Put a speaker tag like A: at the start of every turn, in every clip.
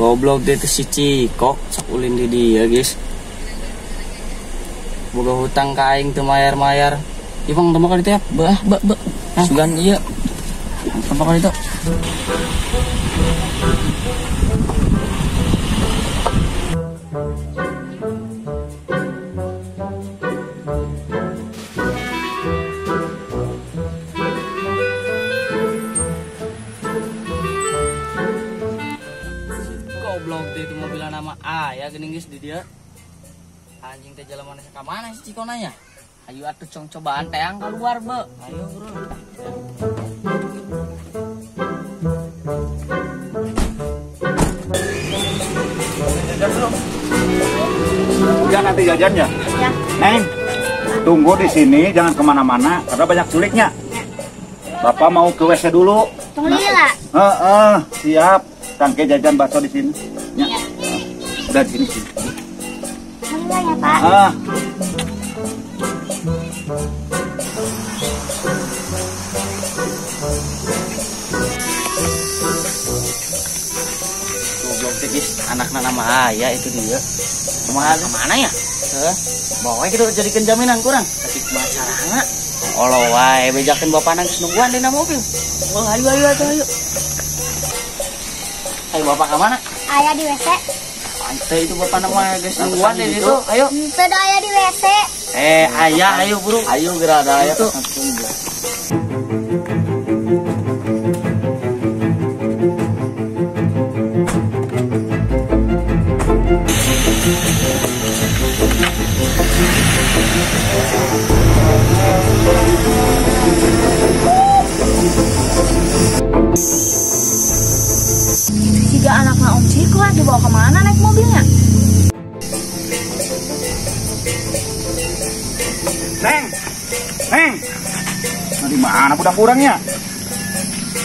A: Goblok dia tuh si Cikok sak ulin di dia guys. Boga hutang kaing tuh mayar-mayar. Ibang tempat kali itu ya. Bah. Sugan iya. Tempat kali itu. Goblok dia itu mobil nama ya gini guys di dia. Anjing teh jalan mana mana si Cikonanya. Ayo atuh cobaan teang keluar be. Ayo bro.
B: Udah nanti jajannya.
C: Ya.
B: Neng, tunggu di sini jangan kemana-mana karena banyak culiknya. Bapak mau ke WC dulu.
C: Tunggu lila.
B: Siap. Tangke jajan bakso di sini. Ya. Udah di sini.
C: Lila ya Pak.
A: Goblok teh guys, anakna nama ya itu dia. Kumaha kemana ya? Bawa kita jadikan jaminan kurang. Tapi kumaha carana? Allah wae bejakeun bapana geus nungguan dina mobil. Oh, ayo. Ayo bapak ke mana?
C: Ayah di WC.
A: Santai itu bapak nama guys nungguan di situ. Ayo.
C: Ente dah ayah di WC.
A: Ayah ayo bro. Ayo gerak ada ayah.
C: Tiga anaknya Om Ciko dibawa kemana naik mobilnya?
B: Neng. Nah, di mana budak kurangnya?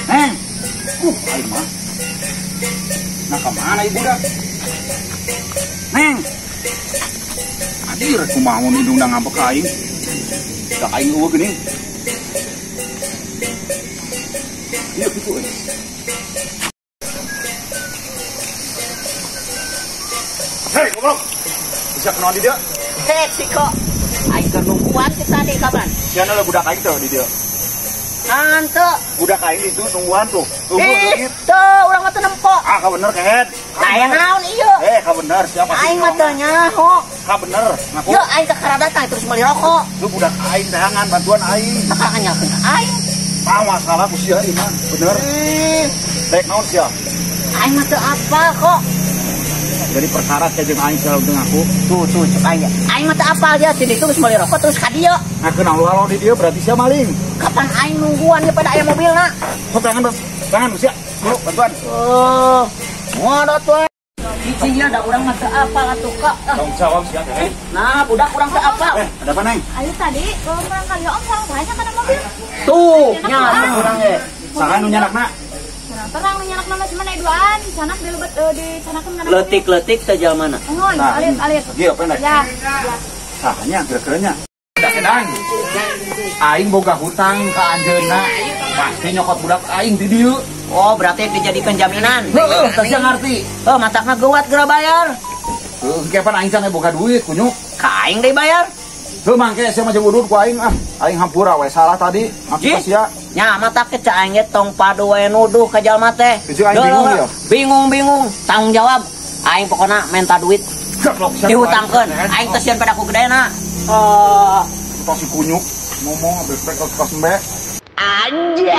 B: Neng. Ayo mah. Nah, kemana ibu dah? Neng. Hadir kumaha mun indung ngambek ka aing. Da aing eueuh geuning. Ieu kitu euy. Hei, goblok. Bisa kenal di dia?
A: Ciko. Aing keur nungguan kita di kapan?
B: Siana lah budak aing tuh di dia.
A: Ante.
B: Budak aing itu nungguan tuh. Tunggu dikit.
A: Tuh, urang mah teu nempok.
B: Ka bener kehet.
A: Aya naon ieu?
B: Ka bener siapa sih?
A: Aing mah teu nyaho.
B: Ka bener. Ngaku.
A: Yo aing teh datang terus meuli rokok.
B: Lu budak aing dahangan bantuan aing.
A: Takakan nyakeun aing.
B: Ah masalah ku sia ieu mah. Bener. Dek naon sia?
A: Aing mah teu apa kok.
B: Jadi perkara saya jeung aing selalu dengan aku.
A: Tuh cek aing. Aing mah teu apal dia sini tuh geus meuli rokok terus ka dieu.
B: Nah kenal lu di dia berarti sia maling.
A: Kapan aing nungguan ya pada aya mobilna?
B: Sok tangan sia. Dulu bantuan.
A: Ngodot we. Cicing ya da urang mah teu apal atuh Kak.
B: Tanggung jawab sia teh.
A: Nah, budak urang teu apal.
B: Ada apa Neng?
C: Ayo tadi kalau berangkat ya Om sama banyak kan mobil.
A: Tuh, nya urang ge.
B: Saha nu nyanakna?
C: Terang nyanak nama cuma duaan, sanak di lebet di sana kan mana?
A: Letik teh jalmana.
C: Oh, alit.
B: Iya, pendek.
C: Ya.
B: Sahanya kira-kiranya. Sedang. Aing boga hutang ka anjeunna. Pasti nyokot budak aing di dieu.
A: Oh, berarti dijadikan jaminan.
B: Heeh, teh sia ngarti.
A: Matakna geuwat geura bayar.
B: Kapan aing can boga duit kunyuk.
A: Ka aing deui bayar.
B: Heuh mangke sia mah jeung udud ku aing Aing hampura we salah tadi. Maksudna sia.
A: Nya matak teh ca aing ge tong padu we nuduh ka jalma teh.
B: Itu aing bingung ya.
A: Bingung. Tanggung jawab. Aing pokona minta duit. Dihutangkeun. Aing teh sieun pada ku gedena.
B: Si kunyuk ngomong bespek kos-kos mbek.
A: Anjay.